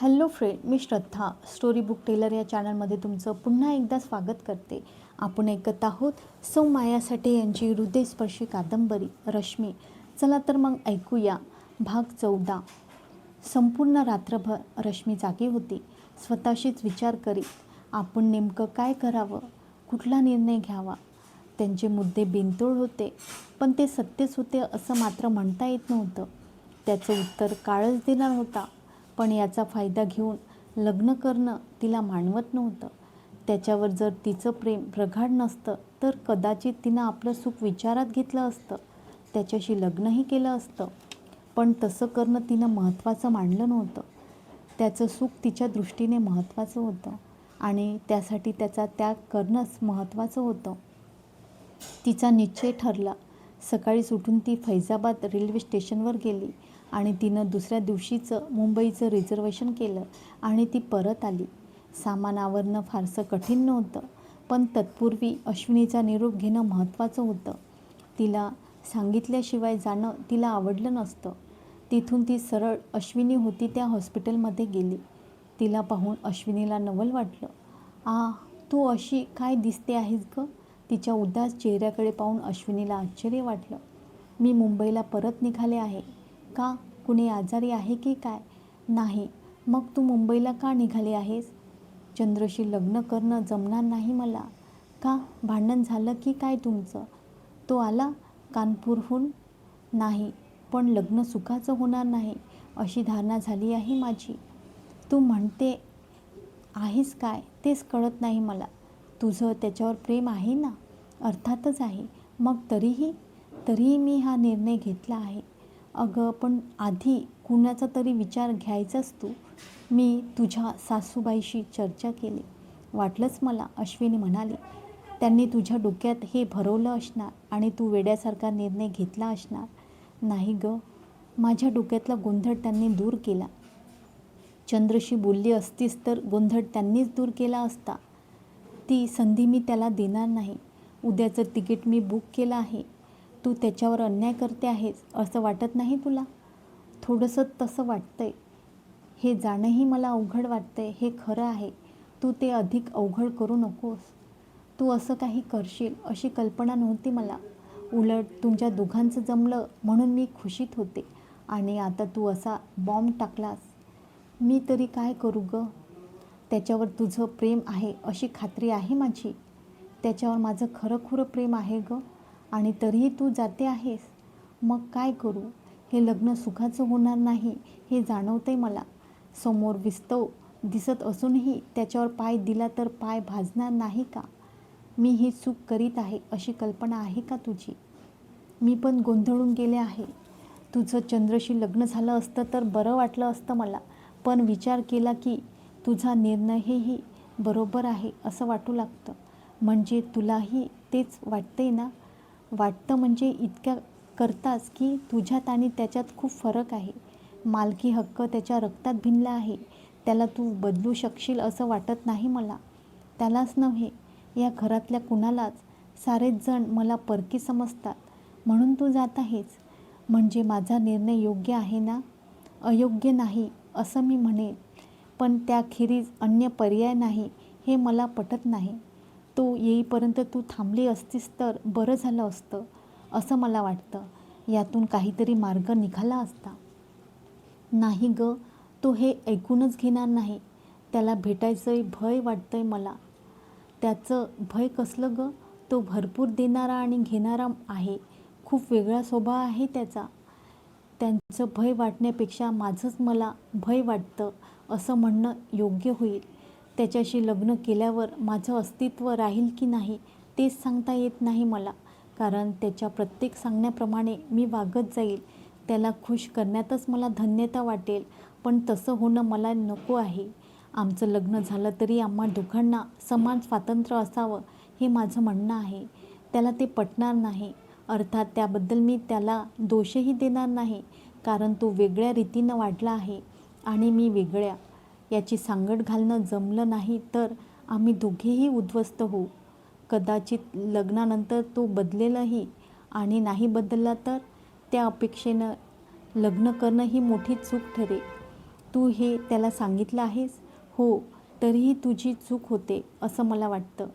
Hello friend, मी श्रद्धा story book teller या चॅनलमध्ये तुमचं पुन्हा एकदा स्वागत करते. आपण ऐकत आहोत सौ माया साठे यांची हृदयस्पर्शी कादंबरी रश्मी. चला तर मग ऐकूया भाग 14. संपूर्ण रात्रभर रश्मी जागी होती. स्वतःशीच विचार करीत आपण नेमकं काय करावं, कुठला निर्णय घ्यावा. त्यांचे मुद्दे बिनतोड होते, पण ते सत्यच होते असं मात्र म्हणता येत नव्हतं. त्याचं उत्तर काळच देणार होता, पण याचा फायदा घेऊन लग्न करणं तिला मानवत नव्हतं. त्याच्यावर जर तिचं प्रेम प्रगाढ नसतं तर कदाचित तिनं आपलं सुख विचारात घेतलं असतं, त्याच्याशी लग्नही केलं असतं. पण तसं करणं तिनं महत्त्वाचं मानलं नव्हतं. त्याचं सुख तिच्या दृष्टीने महत्त्वाचं होतं आणि त्यासाठी त्याचा त्याग करणंच महत्त्वाचं होतं. तिचा निश्चय ठरला. सकाळीच उठून ती फैजाबाद रेल्वे स्टेशनवर गेली आणि तिनं दुसऱ्या दिवशीचं मुंबईचं रिझर्वेशन केलं आणि ती परत आली. सामान आवरणं फारसं कठीण नव्हतं, पण तत्पूर्वी अश्विनीचा निरोप घेणं महत्त्वाचं होतं. तिला सांगितल्याशिवाय जाणं तिला आवडलं नसतं. तिथून ती सरळ अश्विनी होती त्या हॉस्पिटलमध्ये गेली. तिला पाहून अश्विनीला नवल वाटलं. तू अशी काय दिसते आहेस गं? तिच्या उदास चेहऱ्याकडे पाहून अश्विनीला आश्चर्य वाटलं. मी मुंबईला परत निघाले आहे. का? कुणी आजारी आहे की काय? नाही. मग तू मुंबईला का निघाली आहेस? चंद्रशी लग्न करणं जमणार नाही मला. का? भांडण झालं की काय तुमचं? तो आला कानपूरहून? नाही, पण लग्न सुखाचं होणार नाही अशी धारणा झाली आहे माझी. तू म्हणते आहेस काय तेच कळत नाही मला. तुझं त्याच्यावर प्रेम आहे ना? अर्थातच आहे. मग तरीही मी हा निर्णय घेतला आहे. अगं, पण आधी कुणाचा तरी विचार घ्यायचाच तू. मी तुझ्या सासूबाईशी चर्चा केली. वाटलंच मला, अश्विनी म्हणाली. त्यांनी तुझ्या डोक्यात हे भरवलं असणार आणि तू वेड्यासारखा निर्णय घेतला असणार. नाही गं, माझ्या डोक्यातला गोंधळ त्यांनी दूर केला. चंद्रशी बोलली असतीस तर गोंधळ त्यांनीच दूर केला असता. ती संधी मी त्याला देणार नाही. उद्याचं तिकीट मी बुक केलं आहे. तू त्याच्यावर अन्याय करते आहेस असं वाटत नाही तुला? थोडंसं तसं वाटतंय. हे जाणंही मला अवघड वाटतंय, हे खरं आहे. तू ते अधिक अवघड करू नकोस. तू असं काही करशील अशी कल्पना नव्हती मला. उलट तुमच्या दोघांचं जमलं म्हणून मी खुशीत होते आणि आता तू असा बॉम्ब टाकलास. मी तरी काय करू गं? त्याच्यावर तुझं प्रेम आहे अशी खात्री आहे माझी. त्याच्यावर माझं खरंखुरं प्रेम आहे गं, आणि तरीही तू जाते आहेस. मग काय करू? हे लग्न सुखाचं होणार नाही हे जाणवतंय मला. समोर विस्तव दिसत असूनही त्याच्यावर पाय दिला तर पाय भाजणार नाही का? मी ही चूक करीत आहे अशी कल्पना आहे का तुझी? मी पण गोंधळून गेले आहे. तुझं चंद्रशी लग्न झालं असतं तर बरं वाटलं असतं मला, पण विचार केला की तुझा निर्णयही बरोबर आहे असं वाटू लागतं. म्हणजे तुलाही तेच वाटतंय ना? वाटतं म्हणजे इतक्या करताच की तुझ्यात आणि त्याच्यात खूप फरक आहे. मालकी हक्क त्याच्या रक्तात भिनला आहे. त्याला तू बदलू शकशील असं वाटत नाही मला. त्यालाच नव्हे, या घरातल्या कुणालाच. सारेच जण मला परकी समजतात. म्हणून तू जात आहेस. म्हणजे माझा निर्णय योग्य आहे ना? अयोग्य नाही असं मी म्हणेन, पण त्याखेरीज अन्य पर्याय नाही हे मला पटत नाही. तो येईपर्यंत तू थांबली असतीस तर बरं झालं असतं असं मला वाटतं. यातून काहीतरी मार्ग निघाला असता. नाही गं, तो हे ऐकूनच घेणार नाही. त्याला भेटायचं भय वाटतंय मला. त्याचं भय कसलं गं? तो भरपूर देणारा आणि घेणारा आहे. खूप वेगळा स्वभाव आहे त्याचा. त्यांचं भय वाटण्यापेक्षा माझंच मला भय वाटतं असं म्हणणं योग्य होईल. त्याच्याशी लग्न केल्यावर माझं अस्तित्व राहील की नाही तेच सांगता येत नाही मला, कारण त्याच्या प्रत्येक सांगण्याप्रमाणे मी वागत जाईल. त्याला खुश करण्यातच मला धन्यता वाटेल, पण तसं होणं मला नको आहे. आमचं लग्न झालं तरी आम्हा दोघांना समान स्वातंत्र्य असावं हे माझं म्हणणं आहे. त्याला ते पटणार नाही. अर्थात त्याबद्दल मी त्याला दोषही देणार नाही, कारण तो वेगळ्या रीतीनं वाढला आहे आणि मी वेगळ्या. याची सांगड घालणं जमलं नाही तर आम्ही दोघेही उद्ध्वस्त होऊ. कदाचित लग्नानंतर तो बदलेलही, आणि नाही बदलला तर त्या अपेक्षेनं लग्न करणं ही मोठी चूक ठरेल. तू हे त्याला सांगितलं आहेस? हो. तरीही तुझी चूक होते असं मला वाटतं.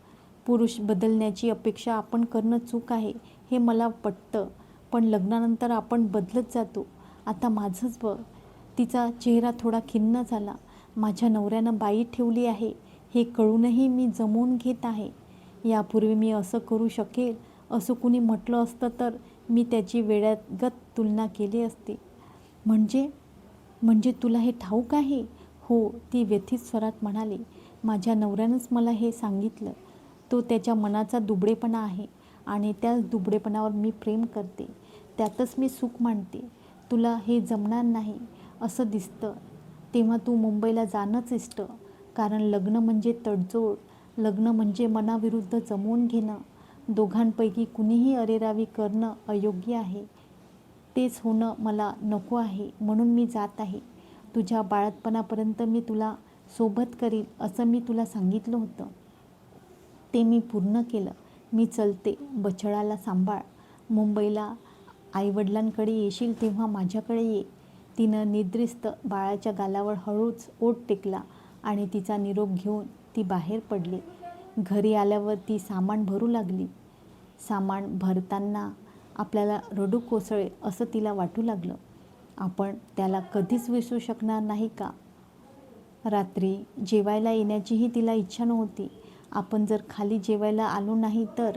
पुरुष बदलण्याची अपेक्षा आपण करणं चूक आहे हे मला पटतं, पण लग्नानंतर आपण बदलत जातो. आता माझंच बघ. तिचा चेहरा थोडा खिन्न झाला. माझ्या नवऱ्यानं बाई ठेवली आहे हे कळूनही मी जमवून घेत आहे. यापूर्वी मी असं करू शकेल असं कुणी म्हटलं असतं तर मी त्याची वेड्यागत तुलना केली असती. म्हणजे तुला हे ठाऊक आहे? हो, ती व्यथित स्वरात म्हणाली. माझ्या नवऱ्यानंच मला हे सांगितलं. तो त्याच्या मनाचा दुबळेपणा आहे आणि त्याच दुबळेपणावर मी प्रेम करते. त्यातच मी सुख मानते. तुला हे जमणार नाही असं दिसतं तेव्हा तू मुंबईला जाणंच इष्ट. कारण लग्न म्हणजे तडजोड. लग्न म्हणजे मनाविरुद्ध जमवून घेणं. दोघांपैकी कुणीही अरेरावी करणं अयोग्य आहे. तेच होणं मला नको आहे म्हणून मी जात आहे. तुझ्या बाळंतपणापर्यंत मी तुला सोबत करील असं मी तुला सांगितलं होतं. ते मी पूर्ण केलं. मी चलते. बछडाला सांभाळ. मुंबईला आईवडिलांकडे येशील तेव्हा माझ्याकडे ये. तिनं निद्रिस्त बाळाच्या गालावर हळूच ओठ टेकला आणि तिचा निरोप घेऊन ती बाहेर पडली. घरी आल्यावर ती सामान भरू लागली. सामान भरताना आपल्याला रडू कोसळेल असं तिला वाटू लागलं. आपण त्याला कधीच विसरू शकणार नाही का? रात्री जेवायला येण्याचीही तिला इच्छा नव्हती. आपण जर खाली जेवायला आलो नाही तर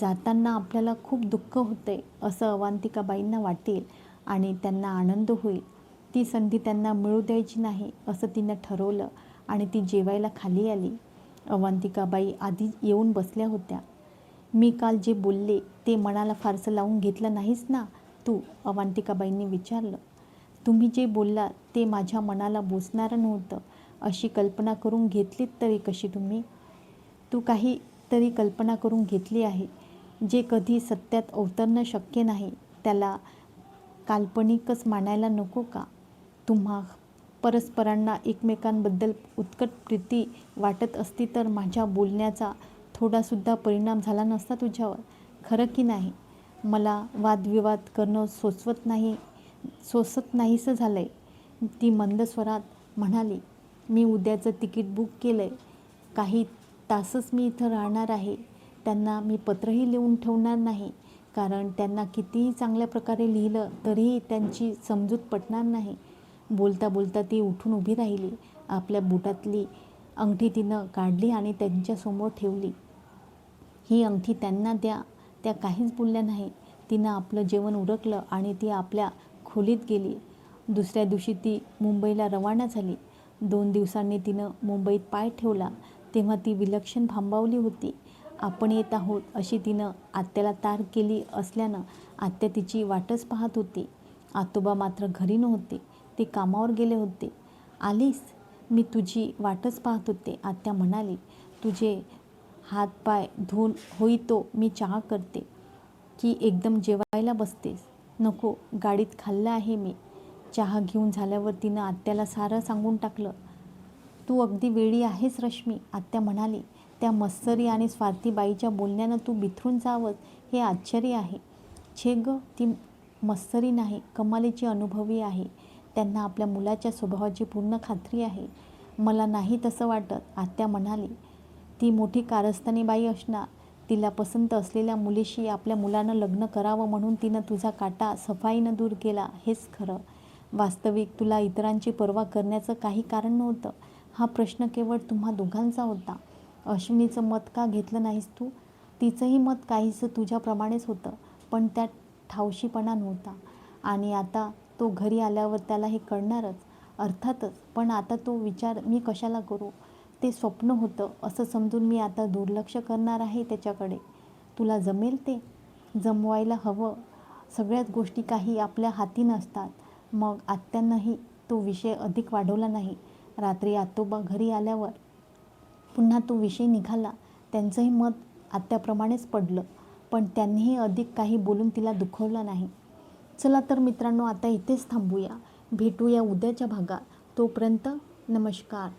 जाताना आपल्याला खूप दुःख होतंय असं अवांतिकाबाईंना वाटेल आणि त्यांना आनंद होईल. ती संधी त्यांना मिळू द्यायची नाही असं तिनं ठरवलं आणि ती जेवायला खाली आली. अवांतिकाबाई आधी येऊन बसल्या होत्या. मी काल जे बोलले ते मनाला फारसं लावून घेतलं नाहीस ना तू? अवांतिकाबाईंनी विचारलं. तुम्ही जे बोललात ते माझ्या मनाला बोचणारं नव्हतं अशी कल्पना करून घेतलीत तरी कशी तुम्ही? तू काही तरी कल्पना करून घेतली आहे. जे कधी सत्यात अवतरणं शक्य नाही त्याला काल्पनिकच मानायला नको का? तुम्हा परस्परांना एकमेकांबद्दल उत्कट प्रीती वाटत असती तर माझ्या बोलण्याचा थोडासुद्धा परिणाम झाला नसता तुझ्यावर. खरं की नाही? मला वादविवाद करणं सोसत नाहीसं झालंय. ती मंद स्वरात म्हणाली. मी उद्याचं तिकीट बुक केलंय. काही तासच मी इथं राहणार आहे. त्यांना मी पत्रही लिहून ठेवणार नाही कारण त्यांना कितीही चांगल्या प्रकारे लिहिलं तरीही त्यांची समजूत पटणार नाही. बोलता बोलता ती उठून उभी राहिली. आपल्या बुटातली अंगठी तिनं काढली आणि त्यांच्यासमोर ठेवली. ही अंगठी त्यांना द्या. त्या काहीच बोलल्या नाही. तिनं आपलं जेवण उरकलं आणि ती आपल्या खोलीत गेली. दुसऱ्या दिवशी ती मुंबईला रवाना झाली. 2 दिवसांनी तिनं मुंबईत पाय ठेवला तेव्हा ती विलक्षण भांबावली होती. आपण येत आहोत अशी तिनं आत्याला तार केली असल्यानं आत्या तिची वाटच पाहत होती. आतोबा मात्र घरी नव्हते. ते कामावर गेले होते. आलीस? मी तुझी वाटच पाहत होते. आत्या म्हणाली. तुझे हातपाय धुवून होईतो मी चहा करते की एकदम जेवायला बसतेस? नको, गाडीत खाल्लं आहे मी. चहा घेऊन झाल्यावर तिनं आत्याला सारं सांगून टाकलं. तू अगदी वेडी आहेस रश्मी, आत्या म्हणाली. त्या मत्सरी आणि स्वार्थी बाईच्या बोलण्यानं तू बिथरून जावंस हे आश्चर्य आहे. छे गं, ती मत्सरी नाही, कमालीची अनुभवी आहे. त्यांना आपल्या मुलाच्या स्वभावाची पूर्ण खात्री आहे. मला नाही तसं वाटत, आत्या म्हणाली. ती मोठी कारस्थानी बाई असणार. तिला पसंत असलेल्या मुलीशी आपल्या मुलानं लग्न करावं म्हणून तिनं तुझा काटा सफाईनं दूर केला हेच खरं. वास्तविक तुला इतरांची पर्वा करण्याचं काही कारण नव्हतं. हा प्रश्न केवळ तुम्हा दोघांचा होता. अश्विनीचं मत का घेतलं नाहीस तू? तिचंही मत काहीसं तुझ्याप्रमाणेच होतं पण त्यात ठावशीपणा नव्हता. आणि आता तो घरी आल्यावर त्याला हे कळणारच. अर्थातच, पण आता तो विचार मी कशाला करू? ते स्वप्न होतं असं समजून मी आता दुर्लक्ष करणार आहे त्याच्याकडे. तुला जमेल ते? जमवायला हवं. सगळ्याच गोष्टी काही आपल्या हाती नसतात. मग आत्यानंही तो विषय अधिक वाढवला नाही. रात्री आतोबा घरी आल्यावर पुन्हा तो विषय निघाला. त्यांचंही मत आत्याप्रमाणेच पडलं पण त्यांनीही अधिक काही बोलून तिला दुखवलं नाही. चला तर मित्रांनो, आता इथेच थांबूया. भेटूया उद्याच्या भागात. तोपर्यंत नमस्कार.